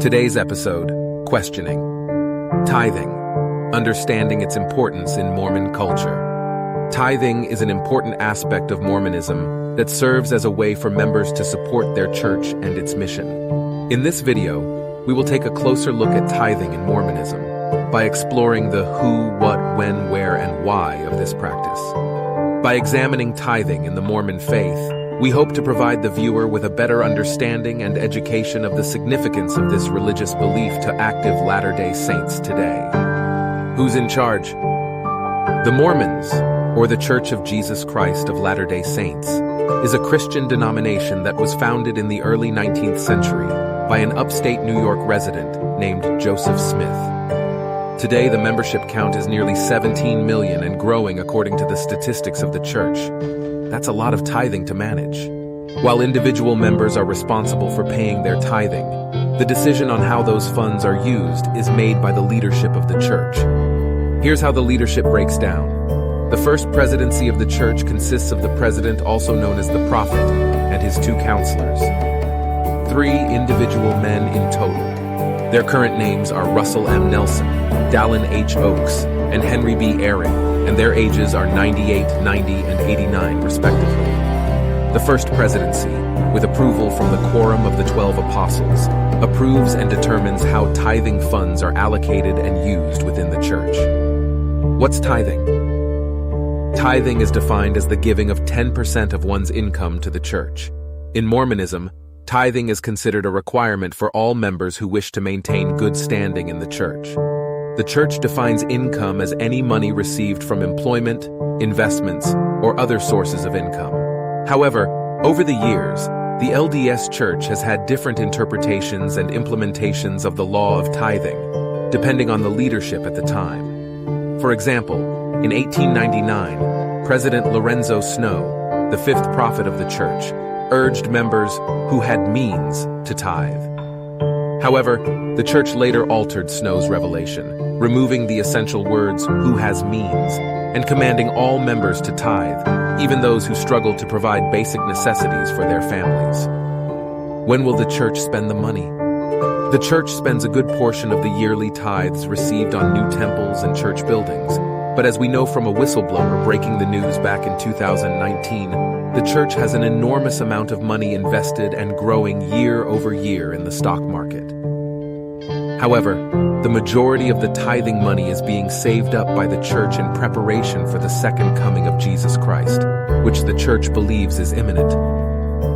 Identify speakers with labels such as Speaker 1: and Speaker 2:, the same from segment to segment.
Speaker 1: Today's episode, Questioning. Tithing, understanding its importance in Mormon culture. Tithing is an important aspect of Mormonism that serves as a way for members to support their church and its mission. In this video, we will take a closer look at tithing in Mormonism by exploring the who, what, when, where, and why of this practice. By examining tithing in the Mormon faith, we hope to provide the viewer with a better understanding and education of the significance of this religious belief to active Latter-day Saints today. Who's in charge? The Mormons, or the Church of Jesus Christ of Latter-day Saints, is a Christian denomination that was founded in the early 19th century by an upstate New York resident named Joseph Smith. Today, the membership count is nearly 17 million and growing according to the statistics of the church. That's a lot of tithing to manage. While individual members are responsible for paying their tithing, the decision on how those funds are used is made by the leadership of the church. Here's how the leadership breaks down. The first presidency of the church consists of the president, also known as the prophet, and his two counselors. 3 individual men in total. Their current names are Russell M. Nelson, Dallin H. Oaks, and Henry B. Eyring, and their ages are 98, 90, and 89, respectively. The first presidency, with approval from the quorum of the 12 apostles, approves and determines how tithing funds are allocated and used within the church. What's tithing? Tithing is defined as the giving of 10% of one's income to the church. In Mormonism, tithing is considered a requirement for all members who wish to maintain good standing in the church. The church defines income as any money received from employment, investments, or other sources of income. However, over the years, the LDS Church has had different interpretations and implementations of the law of tithing, depending on the leadership at the time. For example, in 1899, President Lorenzo Snow, the 5th prophet of the church, urged members who had means to tithe. However, the church later altered Snow's revelation, removing the essential words, "who has means," and commanding all members to tithe, even those who struggled to provide basic necessities for their families. When will the church spend the money? The church spends a good portion of the yearly tithes received on new temples and church buildings, but as we know from a whistleblower breaking the news back in 2019, the church has an enormous amount of money invested and growing year over year in the stock market. However, the majority of the tithing money is being saved up by the church in preparation for the second coming of Jesus Christ, which the church believes is imminent.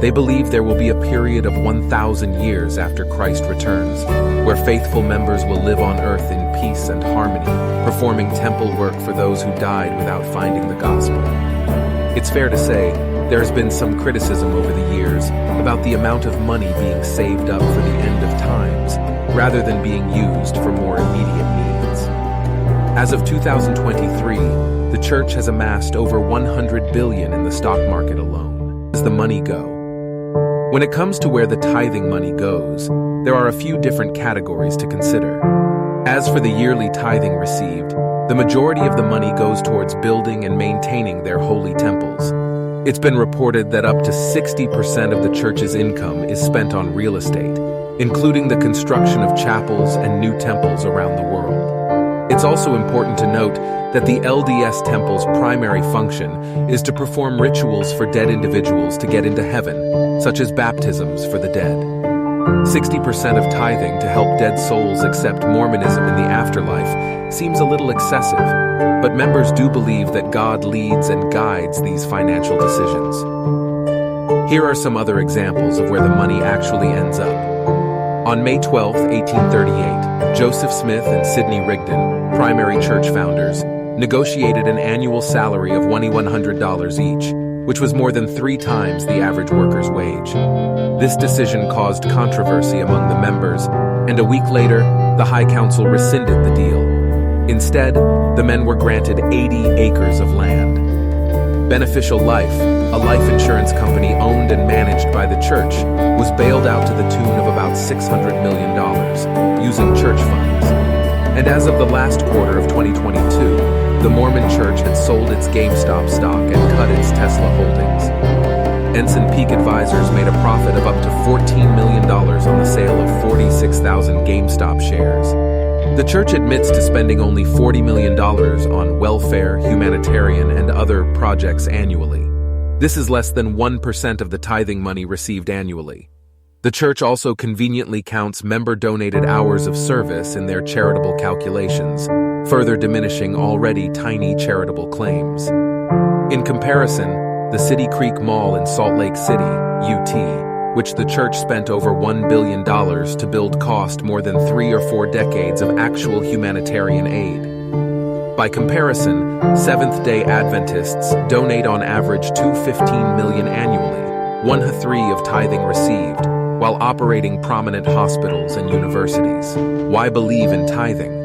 Speaker 1: They believe there will be a period of 1,000 years after Christ returns, where faithful members will live on earth in peace and harmony, performing temple work for those who died without finding the gospel. It's fair to say, there has been some criticism over the years about the amount of money being saved up for the end of times, rather than being used for more immediate needs. As of 2023, the church has amassed over 100 billion in the stock market alone. Where does the money go? When it comes to where the tithing money goes, there are a few different categories to consider. As for the yearly tithing received, the majority of the money goes towards building and maintaining their holy temples. It's been reported that up to 60% of the church's income is spent on real estate, including the construction of chapels and new temples around the world. It's also important to note that the LDS Temple's primary function is to perform rituals for dead individuals to get into heaven, such as baptisms for the dead. 60% of tithing to help dead souls accept Mormonism in the afterlife seems a little excessive, but members do believe that God leads and guides these financial decisions. Here are some other examples of where the money actually ends up. On May 12, 1838, Joseph Smith and Sidney Rigdon, primary church founders, negotiated an annual salary of $2,100 each, which was more than 3 times the average worker's wage. This decision caused controversy among the members, and a week later, the High Council rescinded the deal. Instead, the men were granted 80 acres of land. Beneficial Life, a life insurance company owned and managed by the church, was bailed out to the tune of about $600 million, using church funds. And as of the last quarter of 2022, the Mormon Church had sold its GameStop stock and cut its Tesla holdings. Ensign Peak Advisors made a profit of up to $14 million on the sale of 46,000 GameStop shares. The church admits to spending only $40 million on welfare, humanitarian, and other projects annually. This is less than 1% of the tithing money received annually. The church also conveniently counts member-donated hours of service in their charitable calculations, further diminishing already tiny charitable claims. In comparison, the City Creek Mall in Salt Lake City, UT, which the church spent over $1 billion to build, cost more than 3 or 4 decades of actual humanitarian aid. By comparison, Seventh-day Adventists donate on average $215 million annually, 1/3 of tithing received, while operating prominent hospitals and universities. Why believe in tithing?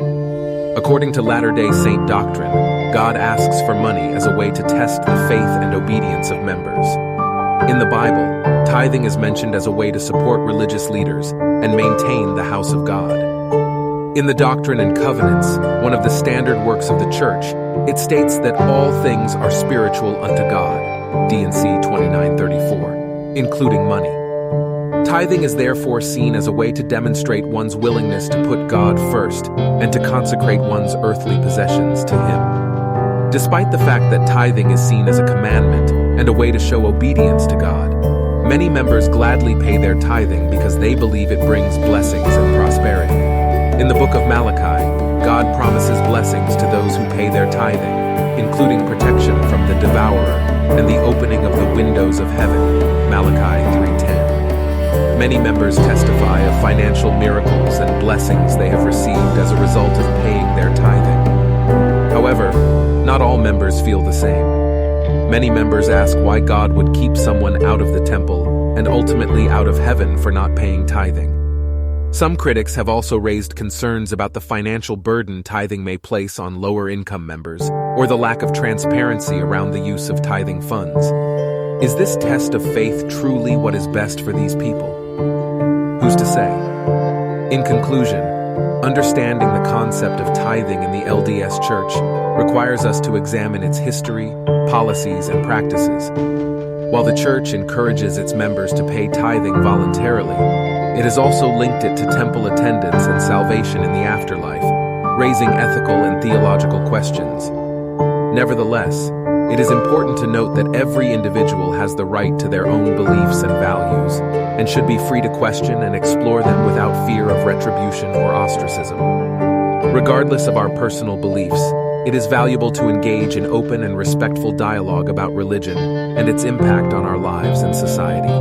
Speaker 1: According to Latter-day Saint doctrine, God asks for money as a way to test the faith and obedience of members. In the Bible, tithing is mentioned as a way to support religious leaders and maintain the house of God. In the Doctrine and Covenants, one of the standard works of the church, it states that all things are spiritual unto God, D&C 2934, including money. Tithing is therefore seen as a way to demonstrate one's willingness to put God first and to consecrate one's earthly possessions to Him. Despite the fact that tithing is seen as a commandment and a way to show obedience to God, many members gladly pay their tithing because they believe it brings blessings and prosperity. In the book of Malachi, God promises blessings to those who pay their tithing, including protection from the devourer and the opening of the windows of heaven, Malachi 3:10. Many members testify of financial miracles and blessings they have received as a result of paying their tithing. However, not all members feel the same. Many members ask why God would keep someone out of the temple and ultimately out of heaven for not paying tithing. Some critics have also raised concerns about the financial burden tithing may place on lower-income members or the lack of transparency around the use of tithing funds. Is this test of faith truly what is best for these people? Who's to say? In conclusion, understanding the concept of tithing in the LDS Church requires us to examine its history, policies, and practices. While the Church encourages its members to pay tithing voluntarily, it has also linked it to temple attendance and salvation in the afterlife, raising ethical and theological questions. Nevertheless, it is important to note that every individual has the right to their own beliefs and values, and should be free to question and explore them without fear of retribution or ostracism. Regardless of our personal beliefs, it is valuable to engage in open and respectful dialogue about religion and its impact on our lives and society.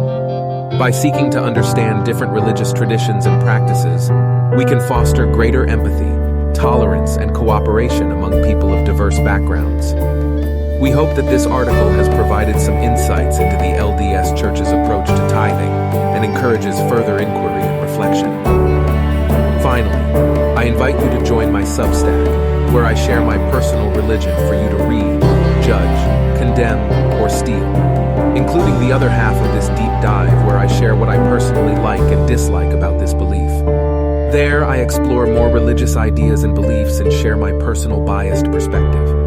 Speaker 1: By seeking to understand different religious traditions and practices, we can foster greater empathy, tolerance, and cooperation among people of diverse backgrounds. We hope that this article has provided some insights into the LDS Church's approach to tithing and encourages further inquiry and reflection. Finally, I invite you to join my Substack, where I share my personal religion for you to read, judge, condemn, or steal, including the other half of this deep dive where I share what I personally like and dislike about this belief. There, I explore more religious ideas and beliefs and share my personal biased perspective.